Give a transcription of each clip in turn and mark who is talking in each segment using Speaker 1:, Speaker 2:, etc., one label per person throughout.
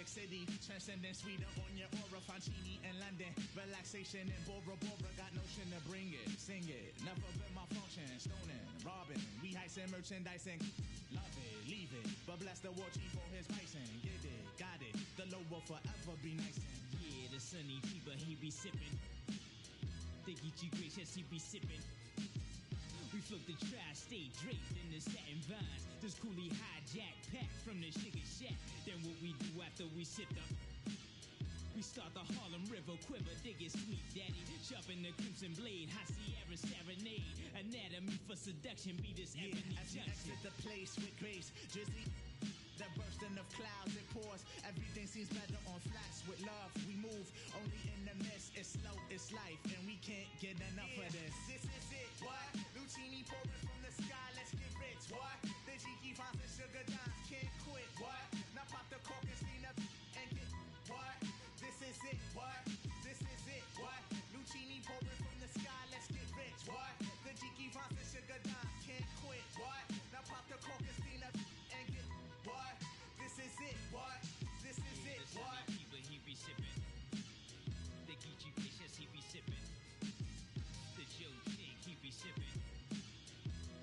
Speaker 1: City, transcendent sweeter on your aura. Fancini in London, relaxation in Bora Bora. Got notion to bring it, sing it. Never been my function, stoning, robbing. We heisting merchandising. Love it, leave it, but bless the war chief for his bison. Get it, got it, the low will forever be nice.
Speaker 2: Yeah, the sunny fever, he be sipping. The Geechee gracious, he be sipping. We float the tri-state draped in the satin vines. This coolie hijack pack from the sugar shack. Then what we do after we sip up? We start the Harlem River quiver, dig it sweet daddy. Sharpen the crimson blade, high Sierra serenade. Anatomy for seduction, be this ebony
Speaker 1: as we
Speaker 2: junction.
Speaker 1: exit the place with grace, Drizzy. The bursting of clouds, it pours. Everything seems better on flats with love. We move only in the mist. It's slow, it's life, and we can't get enough of this. This is it, what? Lucini pouring from the sky, let's get rich, what? The Jiki finds and sugar dimes, can't quit, what? Now pop the cork and steam up and get, what? This is it, what? This is it, what? Lucini pouring from the sky, let's get rich, what? The Jiki finds and sugar dimes, can't quit, what? Now pop the cork and steam up and get, what? This is it, what? This is it, what?
Speaker 2: The he be sipping. The Geechee gracious, he be sipping. The Joe Chick, he be sipping.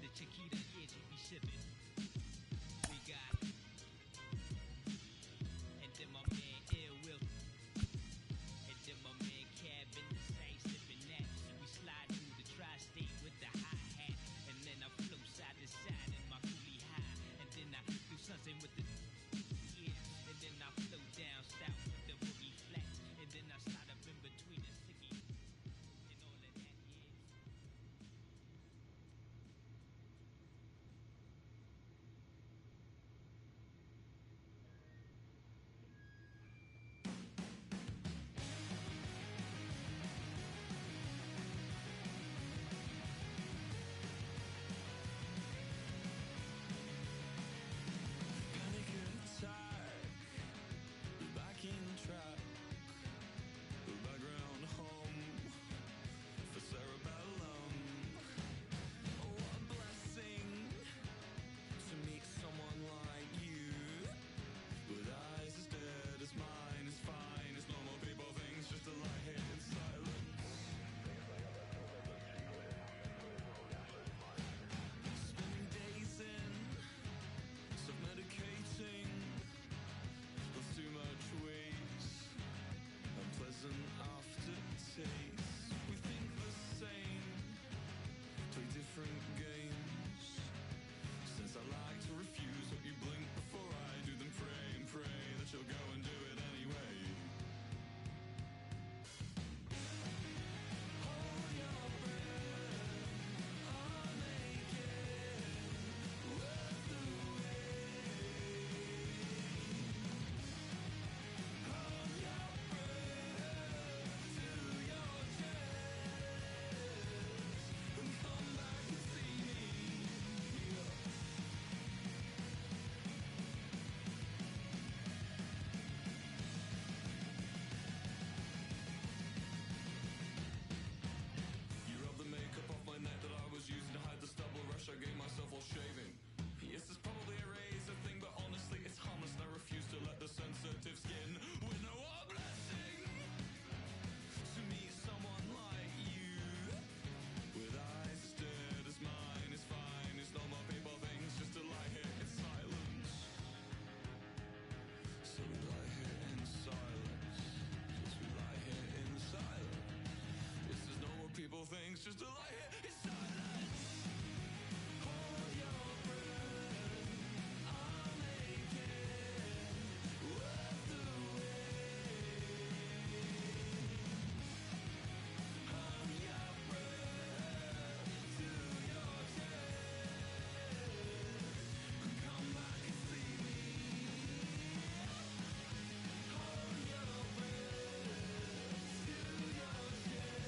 Speaker 2: The Chiquita, yeah, he be sipping. We got it. And then my man Ill Will. And then my man Cab in the same sipping that. We slide through the tri-state with the hi-hat. And then I float side to side in my coolie high. And then I do something with the and then I flow down south with the boogie flats. And then I slide up in between the sticky and all of that, yeah.
Speaker 3: Track, the background hum for cerebellum. Oh, what a blessing to meet someone like you, with eyes as dead as mine, as fine as normal people. Things just to lie here in silence, spending days in self-medicating. Too much waste, unpleasant aftertaste. We think the same, play different games. Since I like to refuse, hope you blink before I do, then pray and pray that you'll go and do it anyway. Hold your breath, I'll make it worth the neck that I was using to hide the stubble rush. I gave myself while shaving. Yes, it's probably a razor thing, but honestly it's harmless, and I refuse to let the sensitive skin winnow a blessing to meet someone like you, with eyes as dead as mine, as fine as normal people. Things just to lie here in silence. So we lie here in silence. Yes, we lie here in silence. This is normal people things just to lie here in silence. Hold your breath, I'll make it worth the wait. Hold your breath to your chest. Come back and see me. Hold your breath to your chest.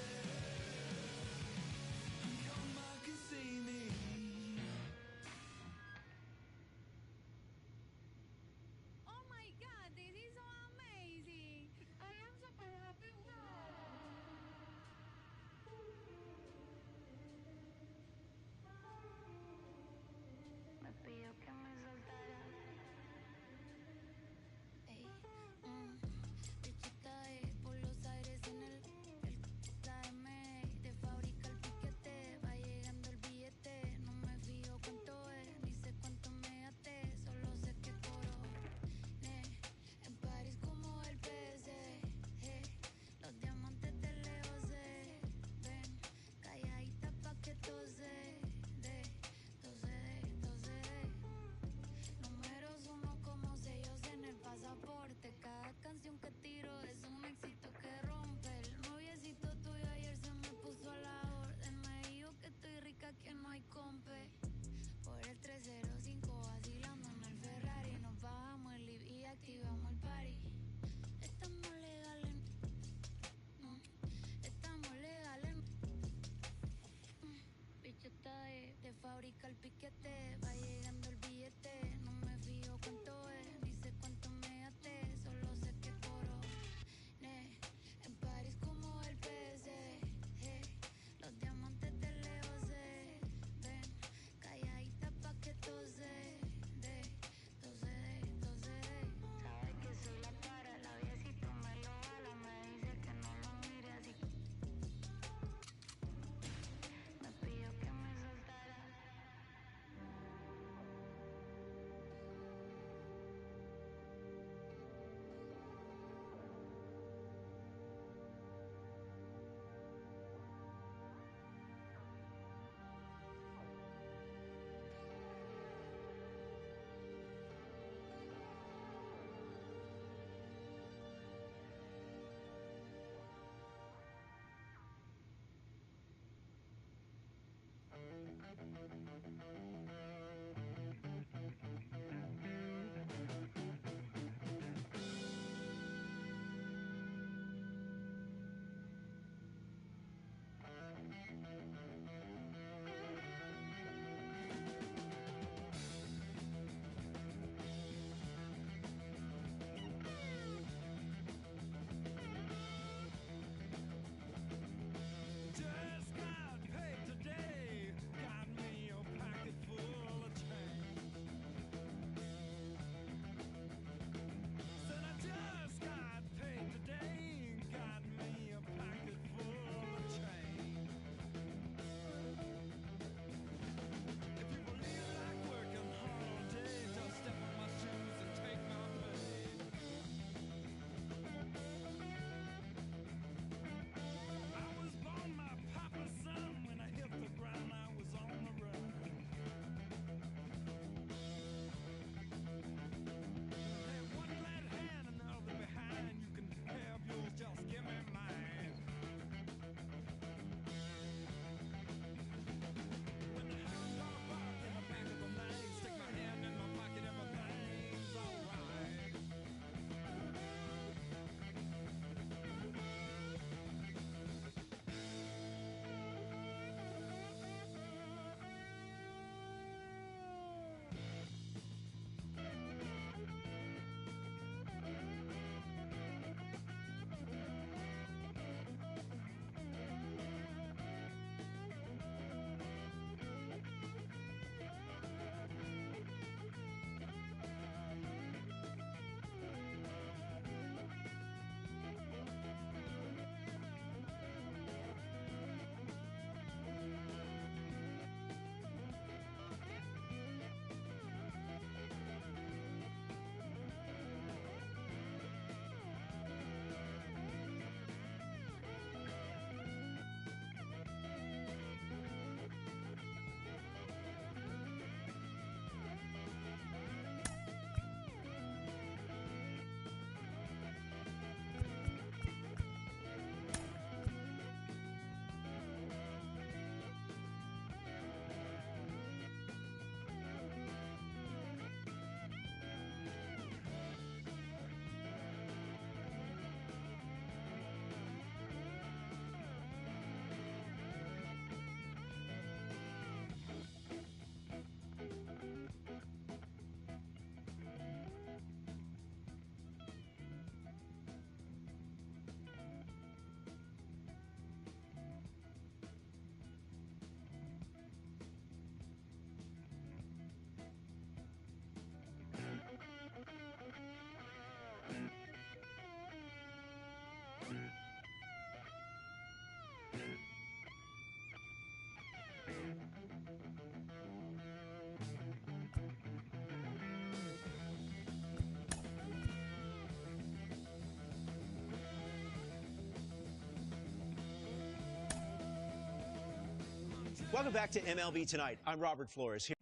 Speaker 4: Welcome back to MLB Tonight. I'm Robert Flores here.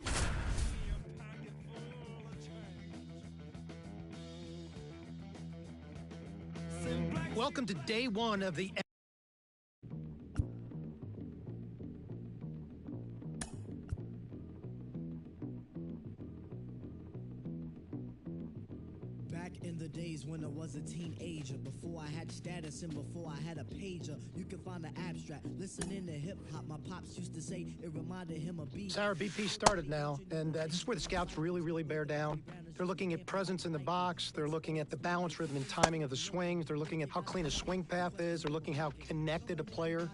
Speaker 5: Welcome to day one of the
Speaker 1: Back in the days when I was a teenager, before I had status and before I had a pager, you can find the abstract. Listening to hip hop, my pops used to say it reminded him of beat.
Speaker 5: Sarah, BP started now, and this is where the scouts really bear down. They're looking at presence in the box. They're looking at the balance, rhythm, and timing of the swings. They're looking at how clean a swing path is. They're looking how connected a player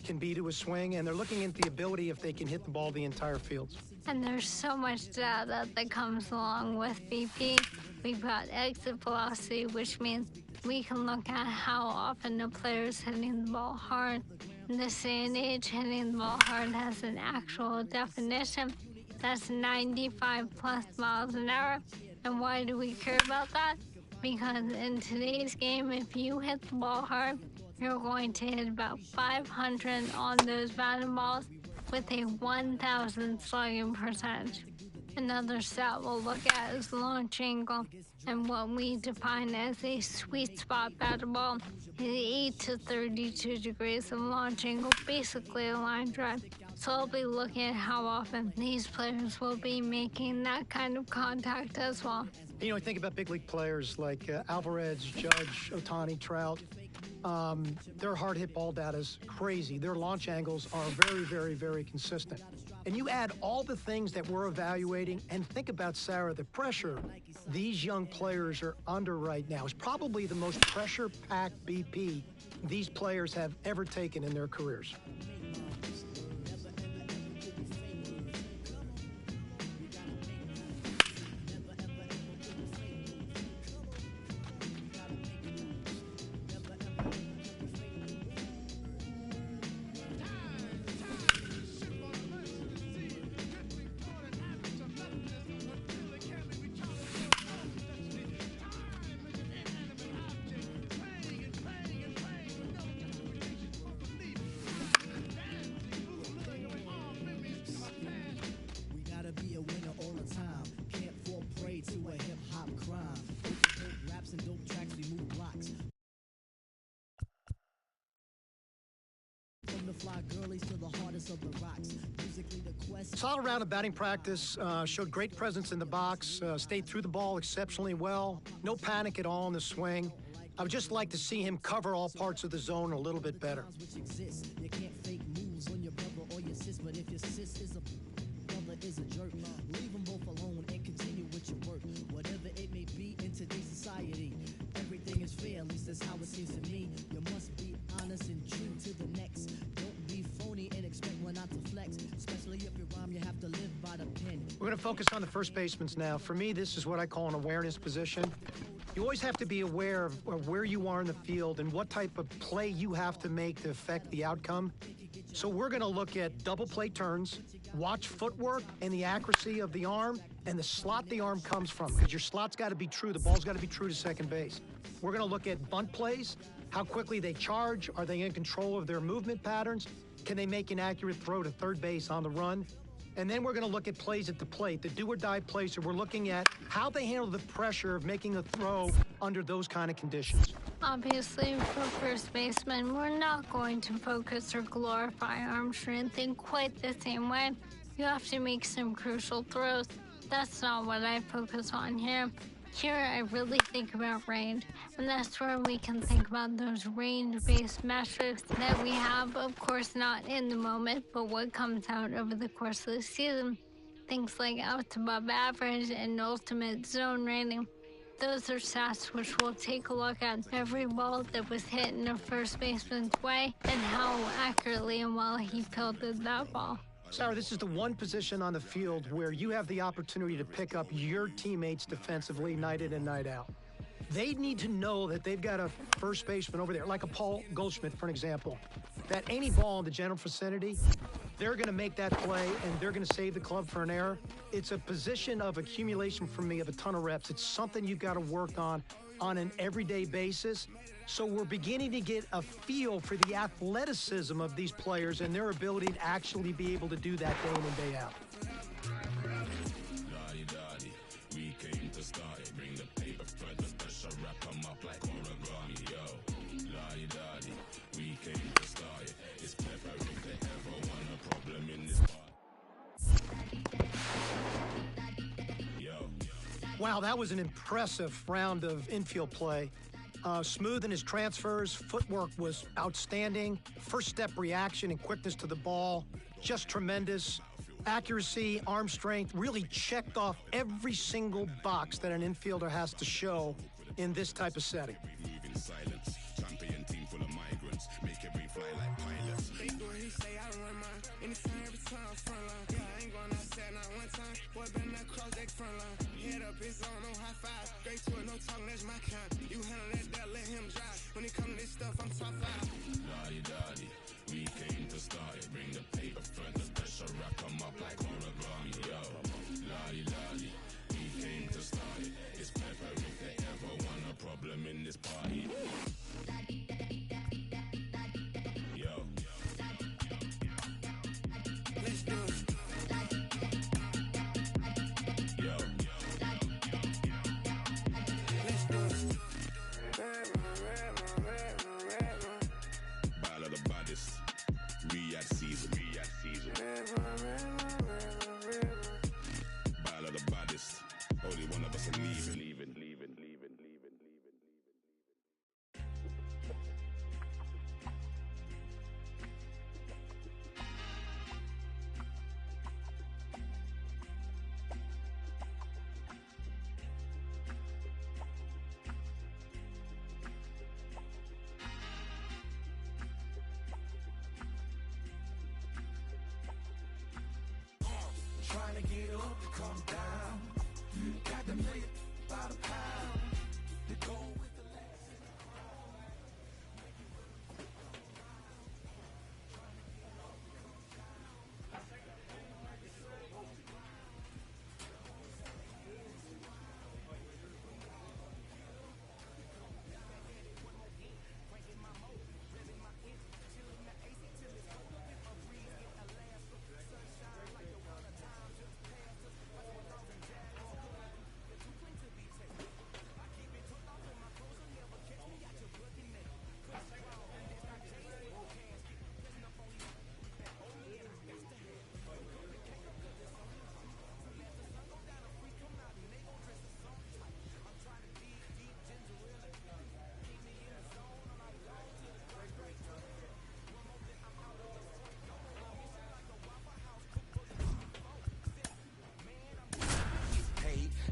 Speaker 5: can be to a swing, and they're looking at the ability if they can hit the ball the entire field.
Speaker 6: And there's so much data that comes along with BP. We've got exit velocity, which means we can look at how often a player's hitting the ball hard. In this day and age, hitting the ball hard has an actual definition. That's 95 plus miles an hour. And why do we care about that? Because in today's game, if you hit the ball hard, you're going to hit about 500 on those batted balls with a 1,000 slugging percentage. Another stat we'll look at is launch angle, and what we define as a sweet spot batted ball is 8 to 32 degrees of launch angle, basically a line drive. So I'll be looking at how often these players will be making that kind of contact as well.
Speaker 5: You know, I think about big league players like Alvarez, Judge, Ohtani, Trout. Their hard hit ball data is crazy. Their launch angles are very consistent. And you add all the things that we're evaluating, and think about, Sarah, the pressure these young players are under right now is probably the most pressure-packed BP these players have ever taken in their careers. Solid round of batting practice, showed great presence in the box, stayed through the ball exceptionally well, no panic at all in the swing. I would just like to see him cover all parts of the zone a little bit better.
Speaker 1: You can't fake moves on your brother or your sis, but if your sis is a brother is a jerk, leave them both alone and continue with your work. Whatever it may be in today's society, everything is fair, at least that's how it seems to me. You must be honest and true to the next. Don't be phony and expect one not to flex, especially if you rhyme, you have to live by the pen.
Speaker 5: We're going to focus on the first baseman now. For me, this is what I call an awareness position. You always have to be aware of where you are in the field and what type of play you have to make to affect the outcome. So we're going to look at double play turns, watch footwork and the accuracy of the arm, and the slot the arm comes from, because your slot's got to be true. The ball's got to be true to second base. We're going to look at bunt plays, how quickly they charge. Are they in control of their movement patterns? Can they make an accurate throw to third base on the run? And then we're going to look at plays at the plate, the do-or-die plays. So we're looking at how they handle the pressure of making a throw under those kind of conditions.
Speaker 6: Obviously, for first baseman, we're not going to focus or glorify arm strength in quite the same way. You have to make some crucial throws. That's not what I focus on here. Here, I really think about range, and that's where we can think about those range-based metrics that we have, of course, not in the moment, but what comes out over the course of the season. Things like outs above average and ultimate zone rating. Those are stats which we'll take a look at every ball that was hit in a first baseman's way and how accurately and well he fielded that ball.
Speaker 5: Sarah, this is the one position on the field where you have the opportunity to pick up your teammates defensively night in and night out. They need to know that they've got a first baseman over there, like a Paul Goldschmidt, for an example, that any ball in the general vicinity, they're going to make that play and they're going to save the club for an error. It's a position of accumulation for me of a ton of reps. It's something you've got to work on an everyday basis. So we're beginning to get a feel for the athleticism of these players and their ability to actually be able to do that day in and day out.
Speaker 3: We came to start it. Bring the paper for the pressure, wrap them up like origami, yo. La-di-da-di, we came to start it. It's pepper if they ever want a problem in this part. Yo.
Speaker 5: Wow, that was an impressive round of infield play. Smooth in his transfers, footwork was outstanding. First step reaction and quickness to the ball, just tremendous. Accuracy, arm strength, really checked off every single box that an infielder has to show in this type of setting.
Speaker 3: Moving silence, champion team full of migrants, make every fly like pilots.
Speaker 7: They do what he say, I run mine. Anytime, every time, front line. Yeah, I ain't going outside not one time. Boy, better not cross that front line. Head up, it's on, no high five. Straight to it, no talking, that's my kind. You handle that, let him drive. When it come to this stuff, I'm top five.
Speaker 3: La-di-da-di, we came to start it. Bring the paper for the pressure, wrap them up like origami, yo. La-di-da-di, we came to start it. It's pepper if they ever want a problem in this party. Yo.
Speaker 7: Let's do it.
Speaker 3: Yo.
Speaker 7: Let's do it.
Speaker 3: Ball of the baddest. Rtts season. Ball of the baddest. Only one of us are leaving.
Speaker 1: Trying to get up to come down. Got the million by the pound. The goal with the legs.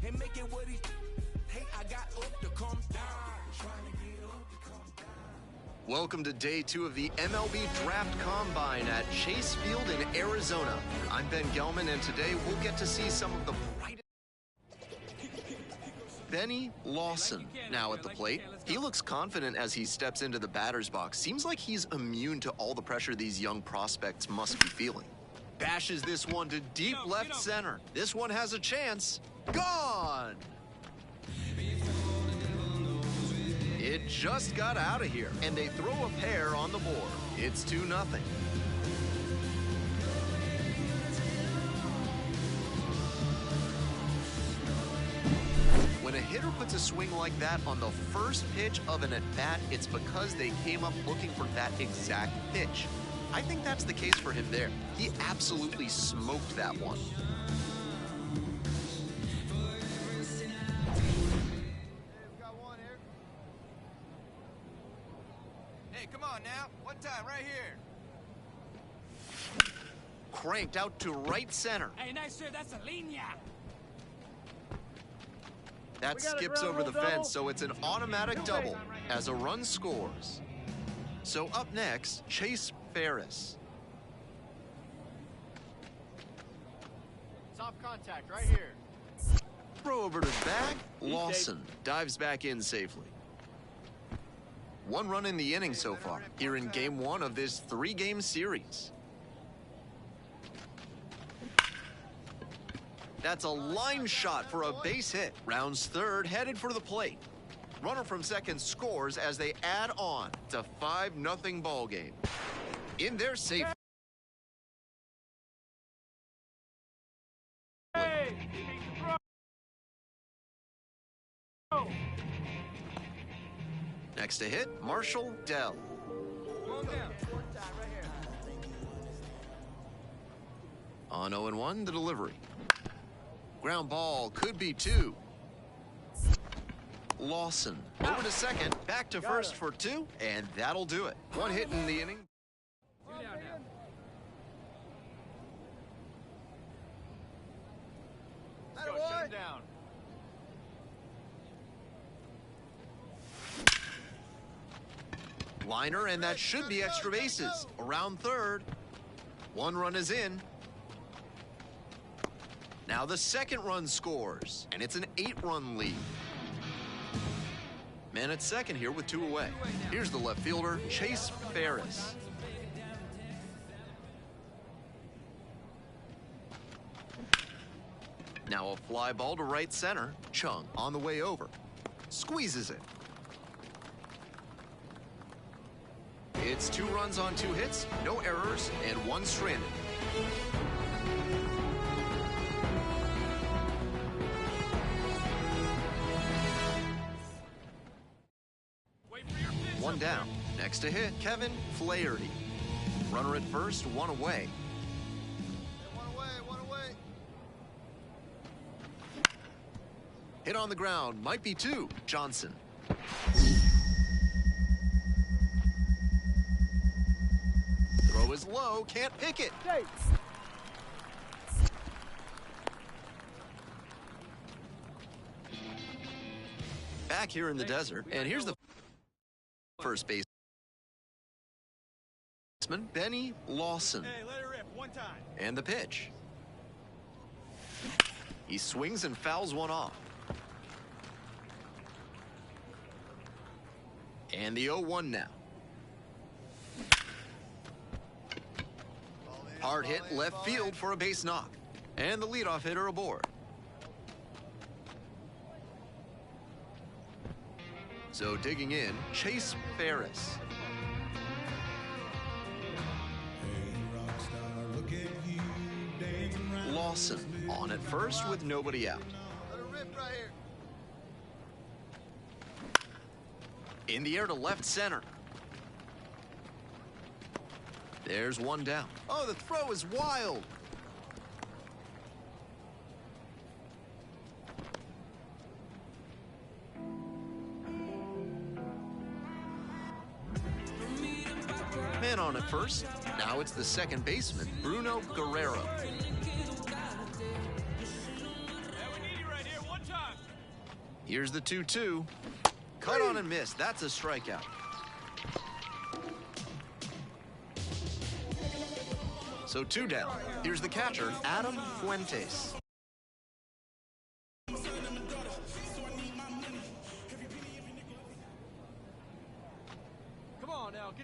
Speaker 1: And make it what he hey, I got up to come down. Trying to get up to come down.
Speaker 8: Welcome to day 2 of the MLB Draft Combine at Chase Field in Arizona. I'm Ben Gelman, and today we'll get to see some of the brightest. Benny Lawson now at the plate. He looks confident as he steps into the batter's box. Seems like he's immune to all the pressure these young prospects must be feeling. Bashes this one to deep left center. This one has a chance. Gone! It just got out of here, and they throw a pair on the board. It's 2-0. When a hitter puts a swing like that on the first pitch of an at-bat, it's because they came up looking for that exact pitch. I think that's the case for him there. He absolutely smoked that one.
Speaker 9: Hey, come on now. One time, right here.
Speaker 8: Cranked out to right center.
Speaker 2: Hey, nice sir, that's a linea.
Speaker 8: That skips over the fence, so it's an automatic double as a run scores. So up next, Chase Ferris.
Speaker 9: Soft contact, right here.
Speaker 8: Throw over to his back. Lawson dives back in safely. 1 run in the inning so far, here in game 1 of this 3-game series. That's a line shot for a base hit. Rounds third, headed for the plate. Runner from second scores as they add on to 5-0 ball game. In their safe. Next to hit, Marshall Dell. On 0-1, the delivery. Ground ball could be 2. Lawson over to second, back to first for 2, and that'll do it. 1 hit in the inning.
Speaker 9: Shut him down.
Speaker 8: Liner, and that should be extra bases. Around third. 1 run is in. Now the second run scores, and it's an 8-run lead. Man at second here with 2 away. Here's the left fielder, Chase Ferris. Now a fly ball to right center. Chung on the way over. Squeezes it. It's 2 runs on 2 hits, no errors, and 1 stranded. One down. Next to hit, Kevin Flaherty. Runner at first, 1 away.
Speaker 9: One away.
Speaker 8: Hit on the ground, might be 2. Johnson. Throw is low, can't pick it. Back here in the desert, and here's the first baseman, Benny Lawson.
Speaker 9: Hey, let it rip one time.
Speaker 8: And the pitch. He swings and fouls one off. And the 0-1 now. Hard hit left field for a base knock. And the leadoff hitter aboard. So digging in, Chase Ferris. Lawson on at first with nobody out.
Speaker 9: Let it rip right here.
Speaker 8: In the air to left center. There's 1 down. Oh, the throw is wild. Man on at first. Now it's the second baseman, Bruno Guerrero. Here's the 2-2. Cut on and miss. That's a strikeout. So 2 down. Here's the catcher, Adam Fuentes.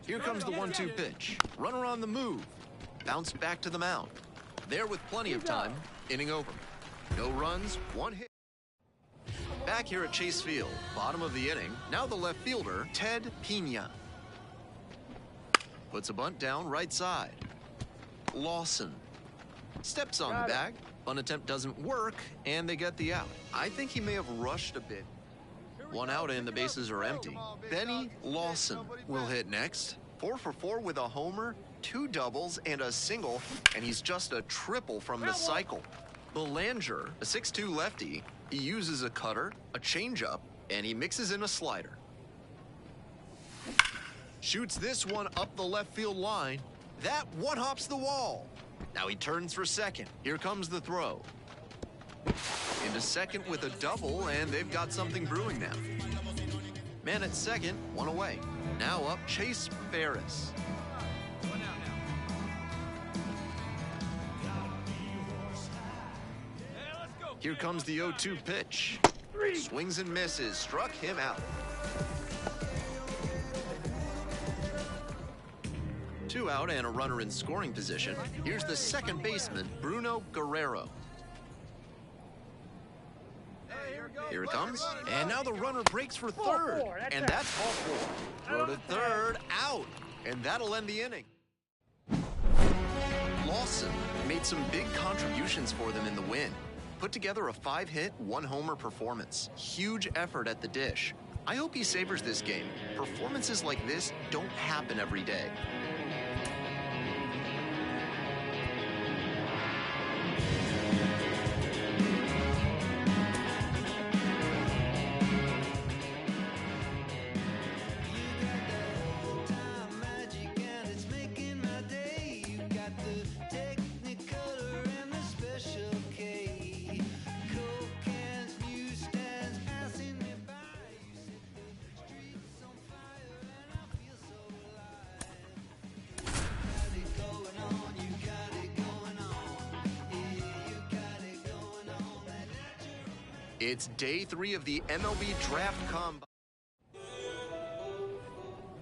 Speaker 8: Here comes the 1-2 pitch. Runner on the move. Bounce back to the mound. There with plenty of time. Inning over. No runs, 1 hit. Back here at Chase Field, bottom of the inning. Now the left fielder, Ted Pena. Puts a bunt down right side. Lawson steps on the bag. Bunt attempt doesn't work, and they get the out. I think he may have rushed a bit. 1 out and the bases are empty. Benny Lawson will hit next. 4 for 4 with a homer, 2 doubles, and a single, and he's just a triple from the cycle. Belanger, a 6'2 lefty, he uses a cutter, a changeup, and he mixes in a slider. Shoots this one up the left field line. That one hops the wall. Now he turns for second. Here comes the throw. Into second with a double, and they've got something brewing now. Man at second, 1 away. Now up, Chase Ferris. Here comes the 0-2 pitch. Swings and misses, struck him out. 2 out and a runner in scoring position. Here's the second baseman, Bruno Guerrero.
Speaker 9: Hey, here we
Speaker 8: Here it comes. And now the runner breaks for third. And that's all four. Throw to third, out. And that'll end the inning. Lawson made some big contributions for them in the win. Put together a 5-hit, 1-homer performance. Huge effort at the dish. I hope he savors this game. Performances like this don't happen every day. It's day 3 of the MLB Draft Combine.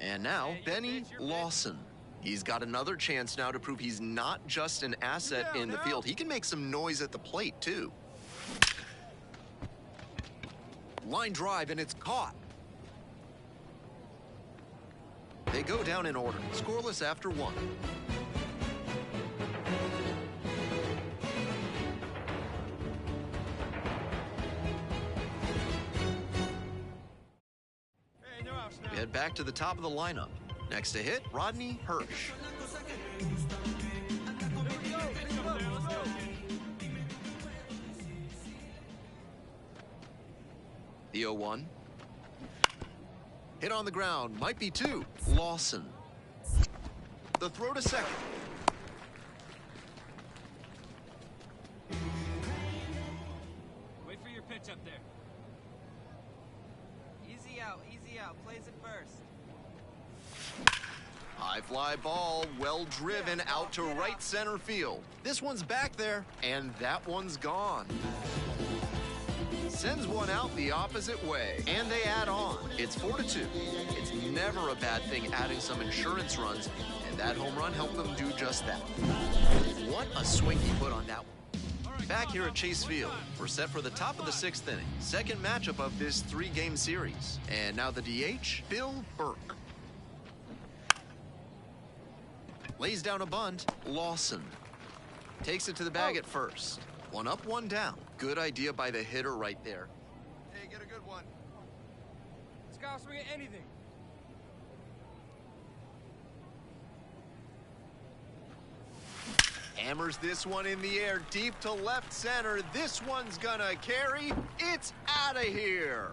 Speaker 8: And now, Benny Lawson. He's got another chance now to prove he's not just an asset in the field. He can make some noise at the plate, too. Line drive, and it's caught. They go down in order, scoreless after 1. We head back to the top of the lineup. Next to hit, Rodney Hirsch. The 0-1. Hit on the ground, might be 2. Lawson. The throw to second.
Speaker 10: Wait for your pitch up there. Easy out, plays it first.
Speaker 8: High fly ball, well driven out to right center field. This one's back there, and that one's gone. Sends one out the opposite way, and they add on. It's 4-2. It's never a bad thing adding some insurance runs, and that home run helped them do just that. What a swing he put on that one. Back here at Chase Field, we're set for the top of the 6th inning. Second matchup of this 3-game series. And now the DH, Bill Burke. Lays down a bunt, Lawson. Takes it to the bag at first. 1 up, 1 down. Good idea by the hitter right there.
Speaker 9: Hey, get a good one.
Speaker 10: This guy'll swing at anything.
Speaker 8: Hammers this one in the air, deep to left center. This one's gonna carry. It's out of here.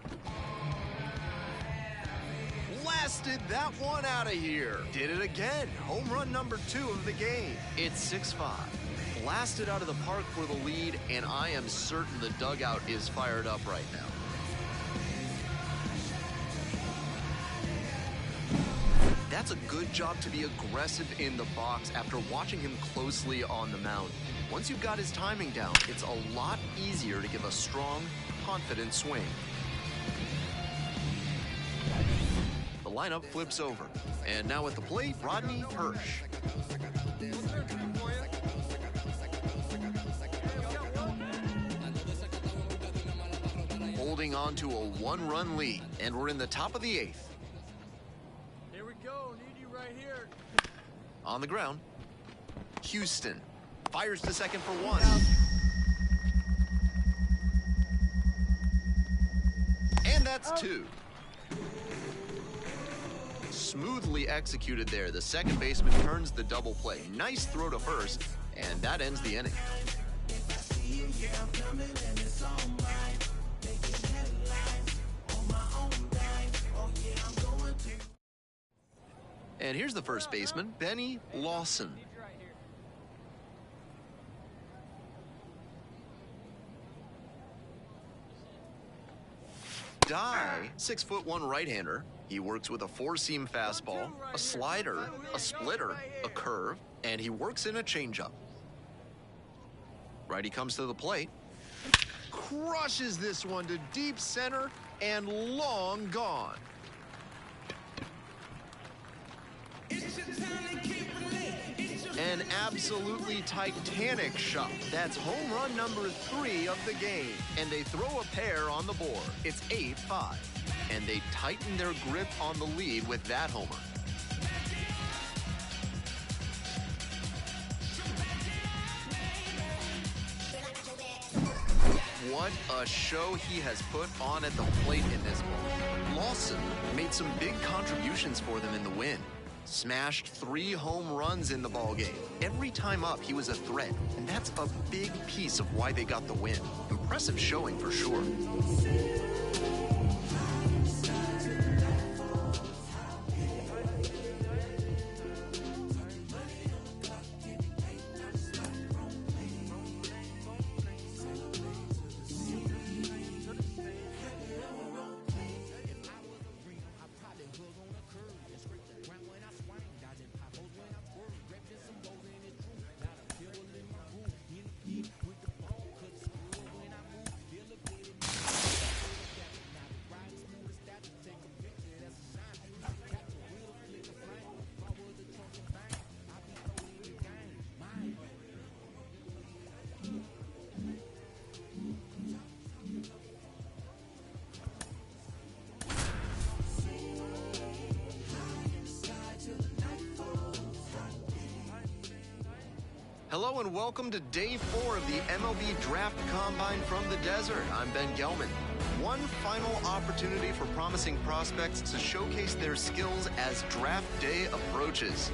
Speaker 8: Blasted that one out of here. Did it again. Home run number 2 of the game. It's 6-5. Blasted out of the park for the lead, and I am certain the dugout is fired up right now. That's a good job to be aggressive in the box after watching him closely on the mound. Once you've got his timing down, it's a lot easier to give a strong, confident swing. The lineup flips over. And now at the plate, Rodney Hirsch. Holding on to a 1-run lead, and we're in the top of the 8th.
Speaker 10: Here we go, need you right here.
Speaker 8: On the ground, Houston fires to second for 1. And that's 2. Smoothly executed there. The second baseman turns the double play. Nice throw to first, and that ends the inning. And here's the first baseman, Benny Lawson. Dye, 6'1" right-hander. He works with a 4-seam fastball, a slider, a splitter, a curve, and he works in a changeup. Righty comes to the plate. Crushes this one to deep center and long gone. an absolutely titanic shot. That's home run number 3 of the game. And they throw a pair on the board. It's 8-5. And they tighten their grip on the lead with that homer. What a show he has put on at the plate in this ball. Lawson made some big contributions for them in the win. Smashed 3 home runs in the ballgame. Every time up, he was a threat, and that's a big piece of why they got the win. Impressive showing for sure. Hello and welcome to Day 4 of the MLB Draft Combine from the Desert. I'm Ben Gelman. One final opportunity for promising prospects to showcase their skills as draft day approaches.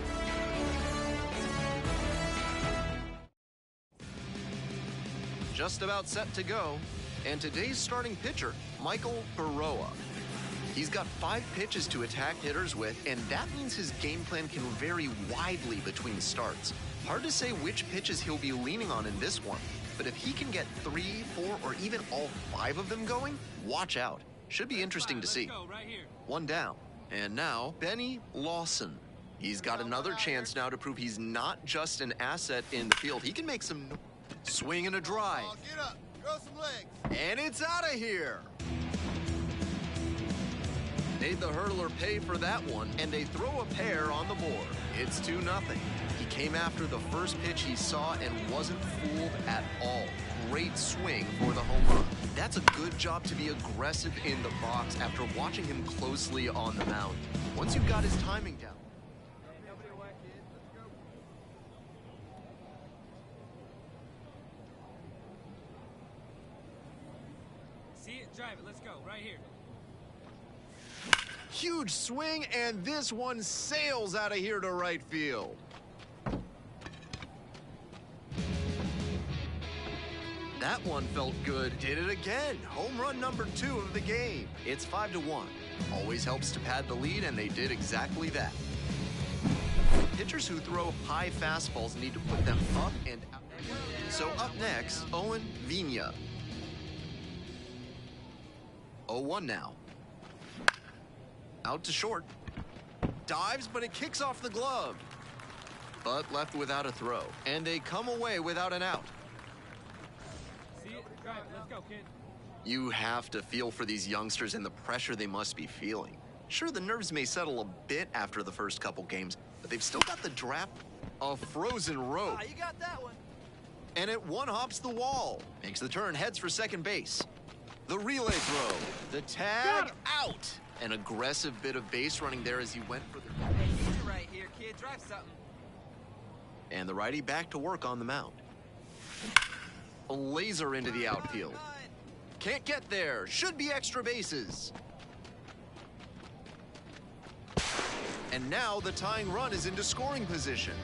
Speaker 8: Just about set to go, and today's starting pitcher, Michael Baroa. He's got 5 pitches to attack hitters with, and that means his game plan can vary widely between starts. Hard to say which pitches he'll be leaning on in this one, but if he can get 3, 4, or even all 5 of them going, watch out. Should be interesting to see. One down, and now Benny Lawson. He's got another chance now to prove he's not just an asset in the field. He can make some swing and a drive.
Speaker 9: Get up, throw some legs.
Speaker 8: And it's out of here. Made the hurdler pay for that one, and they throw a pair on the board. It's 2-0. He came after the first pitch he saw and wasn't fooled at all. Great swing for the home run. That's a good job to be aggressive in the box after watching him closely on the mound. Once you've got his timing down.
Speaker 10: See it, drive it, let's go, right here.
Speaker 8: Huge swing, and this one sails out of here to right field. That one felt good. Did it again. Home run number 2 of the game. It's 5-1. Always helps to pad the lead, and they did exactly that. Pitchers who throw high fastballs need to put them up and out. So up next, Owen Vina. 0-1 now. Out to short. Dives, but it kicks off the glove. But left without a throw. And they come away without an out.
Speaker 10: See it, drive it, let's go, kid.
Speaker 8: You have to feel for these youngsters and the pressure they must be feeling. Sure, the nerves may settle a bit after the first couple games, but they've still got the draft. A frozen rope.
Speaker 9: You got that one.
Speaker 8: And it one-hops the wall. Makes the turn, heads for second base. The relay throw. The tag out. An aggressive bit of base running there as he went for the...
Speaker 9: Hey, easy right here, kid. Drive something.
Speaker 8: And the righty back to work on the mound. A laser into the outfield. Can't get there. Should be extra bases. And now the tying run is into scoring position.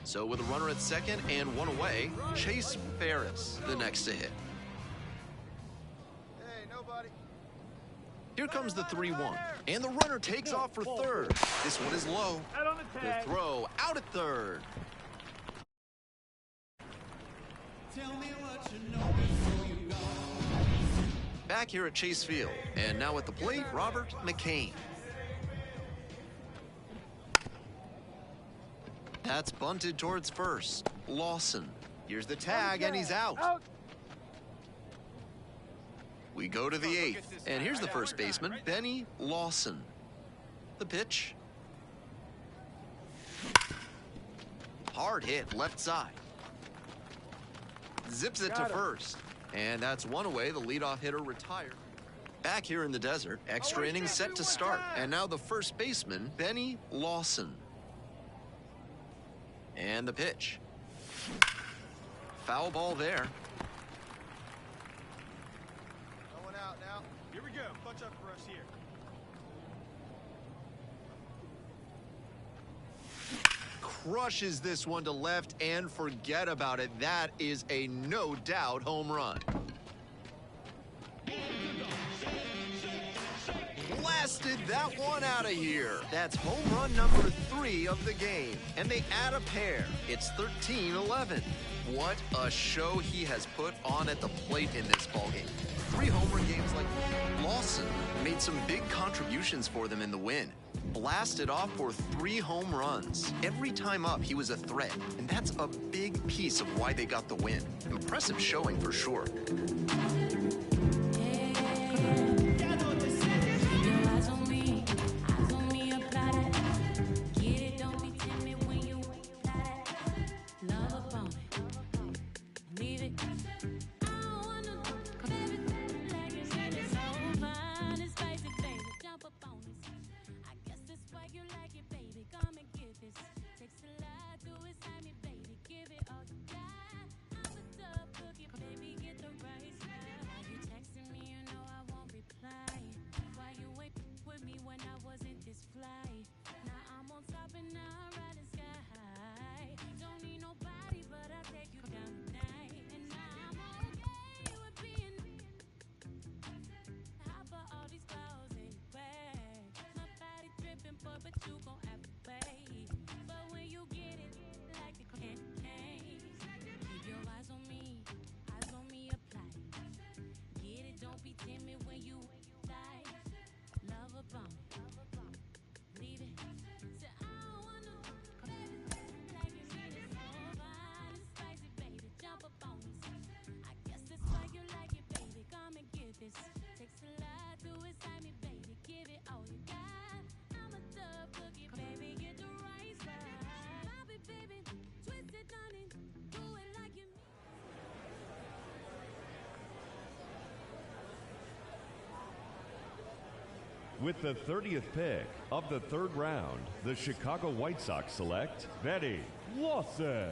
Speaker 8: So with a runner at second and one away, Chase Ferris, the next to hit.
Speaker 9: Hey, nobody.
Speaker 8: Here comes the 3-1, and the runner takes off for third. This one is low. The throw out at third.
Speaker 1: Tell me what you know before you go.
Speaker 8: Back here at Chase Field, and now at the plate, Robert McCain. That's bunted towards first. Lawson. Here's the tag, and he's out. We go to the 8th, and here's the first baseman, Benny Lawson. The pitch. Hard hit left side. Zips it to first. And that's one away. The leadoff hitter retired. Back here in the desert, extra innings set to start. And now the first baseman, Benny Lawson. And the pitch. Foul ball there.
Speaker 10: Going out now. Here we go. Punch up for us here.
Speaker 8: Crushes this one to left, and forget about it. That is a no doubt home run. Blasted that one out of here. That's home run number 3 of the game, and they add a pair. It's 13-11. What a show he has put on at the plate in this ballgame. 3 homer games like Lawson made some big contributions for them in the win. Blasted off for 3 home runs. Every time up, he was a threat, and that's a big piece of why they got the win. Impressive showing for sure.
Speaker 11: With the 30th pick of the 3rd round, the Chicago White Sox select Benny Lawson,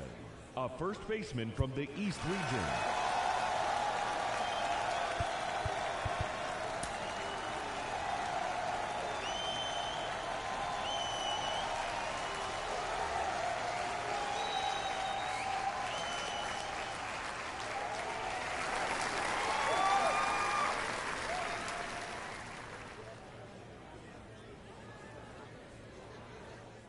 Speaker 11: a first baseman from the East region.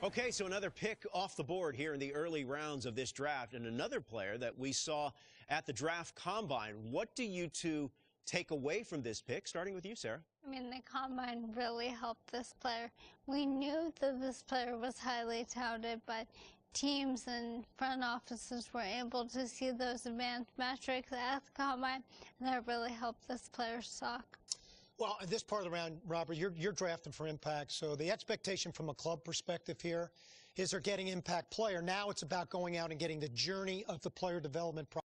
Speaker 4: Okay, so another pick off the board here in the early rounds of this draft, and another player that we saw at the draft combine. What do you two take away from this pick, starting with you, Sarah?
Speaker 6: I mean, the combine really helped this player. We knew that this player was highly touted, but teams and front offices were able to see those advanced metrics at the combine, and that really helped this player's stock.
Speaker 5: Well, at this part of the round, Robert, you're drafting for impact. So the expectation from a club perspective here is they're getting impact player. Now it's about going out and getting the journey of the player development process.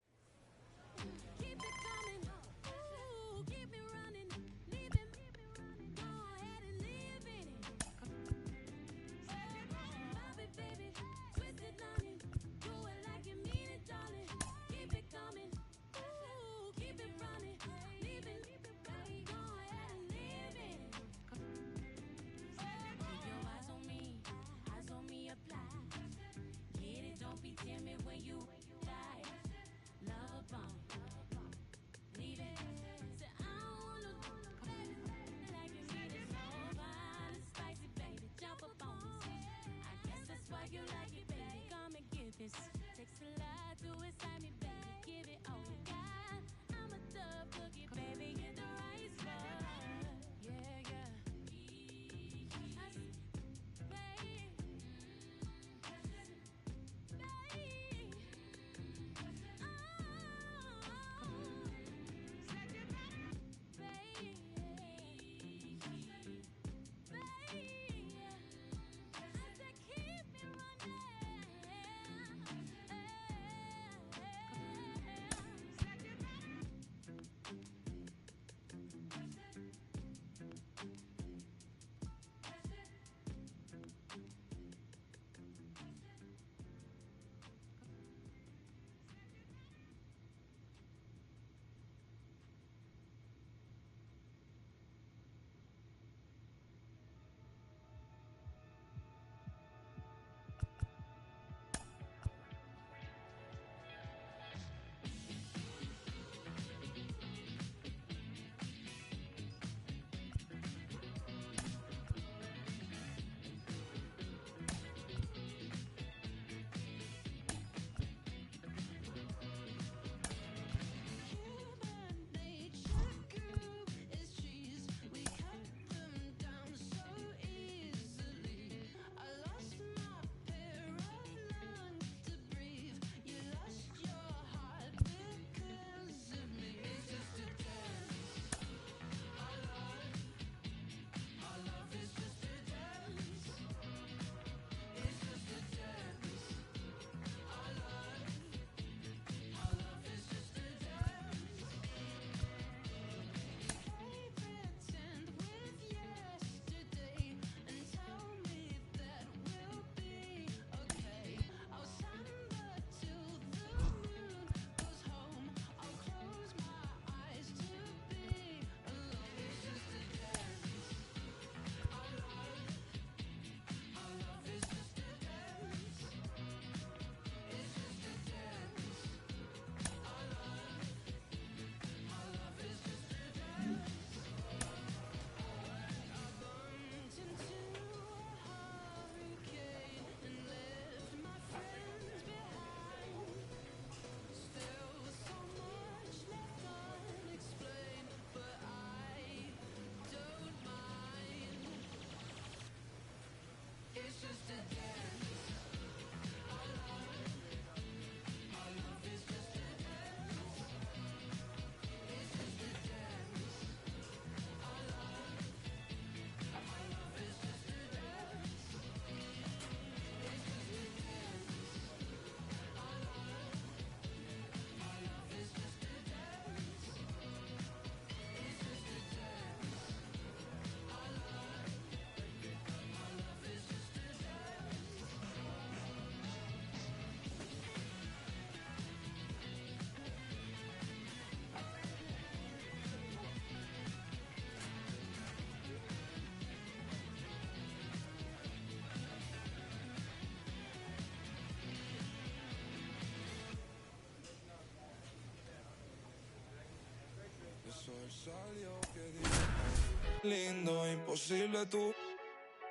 Speaker 12: Lindo, imposible tú.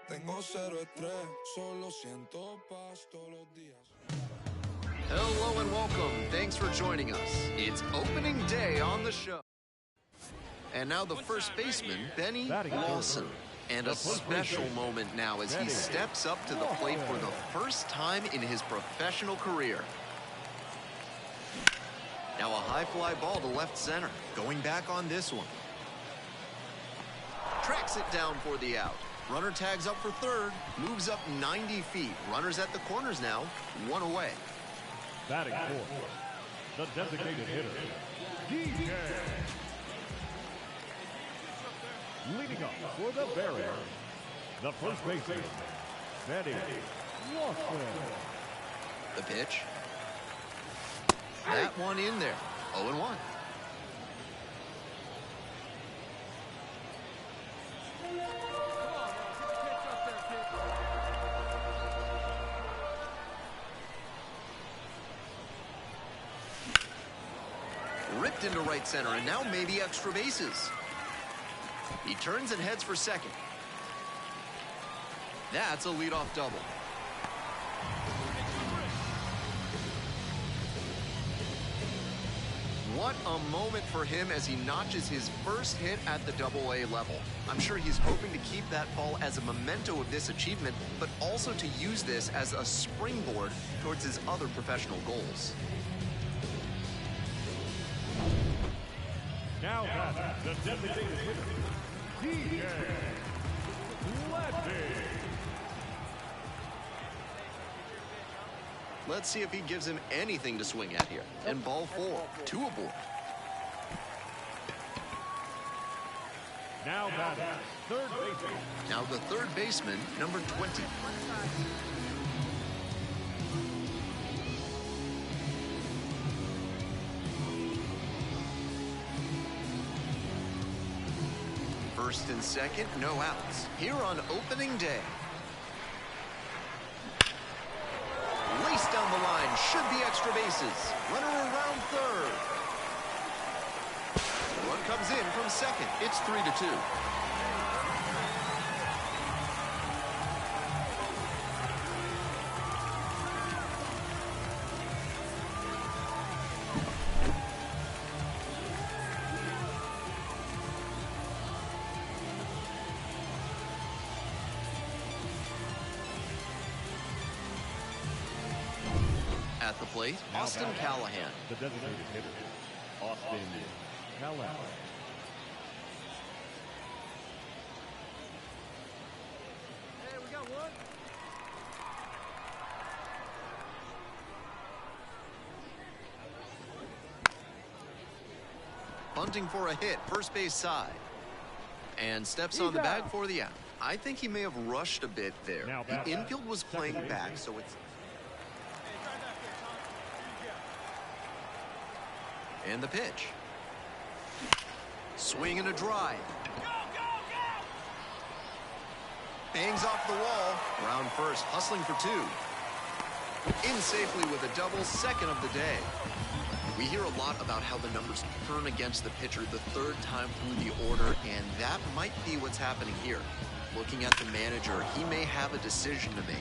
Speaker 12: Tengo cero estrés, solo siento paz todos los días.
Speaker 8: Hello and welcome. Thanks for joining us. It's opening day on the show. And now the first baseman, Benny Lawson. And a special moment now as he steps up to the plate for the first time in his professional career. Now a high fly ball to left center. Going back on this one. Tracks it down for the out. Runner tags up for third. Moves up 90 feet. Runners at the corners now. One away.
Speaker 11: Batting fourth, the designated hitter, DJ. Leading up for the barrier, the first baseman, Benny Lawson.
Speaker 8: The pitch. That one in there. 0-1. Ripped into right center, and now maybe extra bases. He turns and heads for second. That's a leadoff double. What a moment for him as he notches his first hit at the Double-A level. I'm sure he's hoping to keep that ball as a memento of this achievement, but also to use this as a springboard towards his other professional goals.
Speaker 11: Now that's the designated hitter, DJ Letty.
Speaker 8: Let's see if he gives him anything to swing at here. And ball four, 2 aboard.
Speaker 11: Now batting, third baseman.
Speaker 8: Now the third baseman, number 20. First and second, no outs. Here on opening day. Race down the line, should be extra bases. Runner around third. Run comes in from second. It's 3-2. At the plate, Austin Callahan.
Speaker 11: The designated hitter, Austin Callahan.
Speaker 10: Hey, we got one.
Speaker 8: Bunting for a hit, first base side. And steps on the bag for the out. I think he may have rushed a bit there. The infield was playing back, so it's... And the pitch. Swing and a drive. Bangs off the wall. Round first, hustling for 2. In safely with a double, second of the day. We hear a lot about how the numbers turn against the pitcher the third time through the order, and that might be what's happening here. Looking at the manager, he may have a decision to make.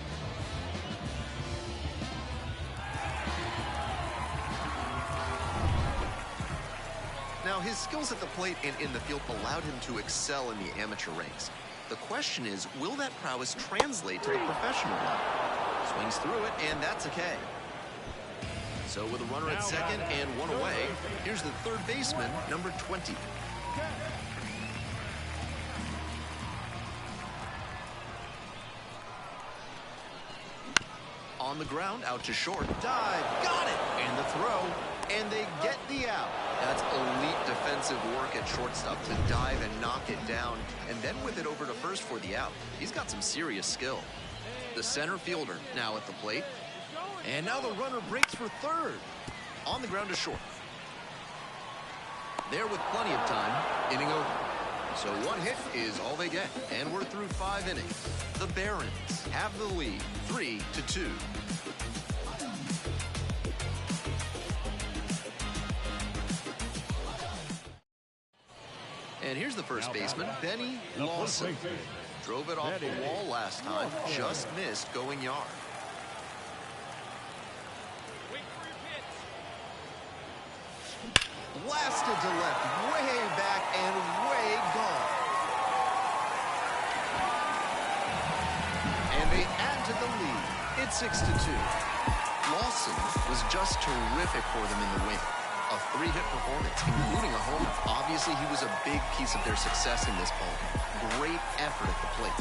Speaker 8: Now, his skills at the plate and in the field allowed him to excel in the amateur ranks. The question is, will that prowess translate to the professional level? Swings through it, and that's a K. So with a runner at second and one away, here's the third baseman, number 20. On the ground, out to short, dive, got it, and the throw, and they get the out. That's elite defensive work at shortstop to dive and knock it down, and then with it over to first for the out. He's got some serious skill. The center fielder now at the plate, and now the runner breaks for third. On the ground to short. There with plenty of time, inning over. So one hit is all they get, and we're through 5 innings. The Barons have the lead, 3-2. here's the first baseman, Benny Lawson. Drove it off the wall last time, just missed going yard. Blasted to left, way back and way gone. And they add to the lead. It's 6-2. Lawson was just terrific for them in the win. A 3-hit performance, including a homer. Obviously, he was a big piece of their success in this ball. Great effort at the plate.